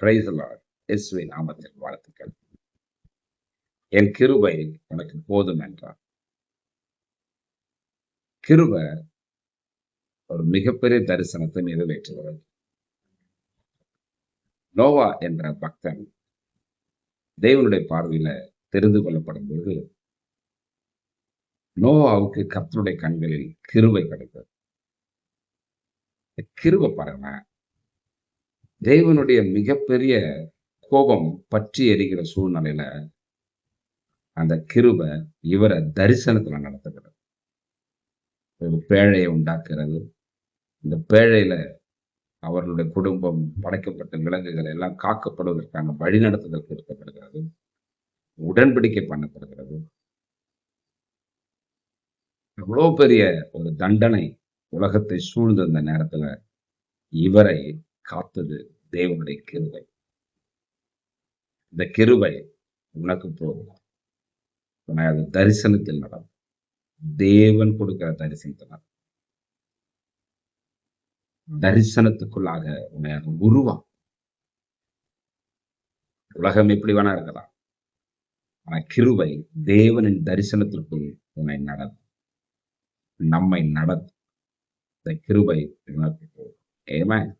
Praise the Lord. இயேசுவின் நாமத்தில் வாழ்த்துக்கள். என் கிருபை உனக்கு போதும் என்றார். கிருபை ஒரு மிகப்பெரிய தரிசனத்தை நிறைவேற்றுகிறது. நோவா என்ற பக்தன் தேவனுடைய பார்வையில தெரிந்து கொள்ளப்படும் போது நோவாவுக்கு கர்த்தருடைய கண்களில் கிருபை கிடைத்தது. கிருபை பாருங்க, தேவனுடைய மிகப்பெரிய கோபம் பற்றி எரிகிற சூழ்நிலையில அந்த கிருபை இவரை தரிசனத்துல நடத்துகிறது. ஒரு பேழையை உண்டாக்குறது, இந்த பேழையில அவர்களுடைய குடும்பம், படைக்கப்பட்ட விலங்குகள் எல்லாம் காக்கப்படுவதற்கான வழிநடத்துதல் கொடுக்கப்படுகிறது, உடன்படிக்கை பண்ணப்படுகிறது. எவ்வளோ பெரிய ஒரு தண்டனை உலகத்தை சூழ்ந்திருந்த நேரத்துல இவரை காத்தது தேவனுடைய கிருபை. இந்த கிருபை உனக்கு போதும். அது தரிசனத்தில் நடக்கும். தேவன் கொடுக்கிற தரிசனத்தினால் தரிசனத்துக்குள்ளாக உன்னை உருவாக்கும். உலகம் எப்படி வேணா இருக்கலாம், ஆனா கிருபை தேவனின் தரிசனத்திற்குள் உன்னை நடத்தும், நம்மை நடத்தும். இந்த கிருபை உனக்கு போதும். ஆமென்.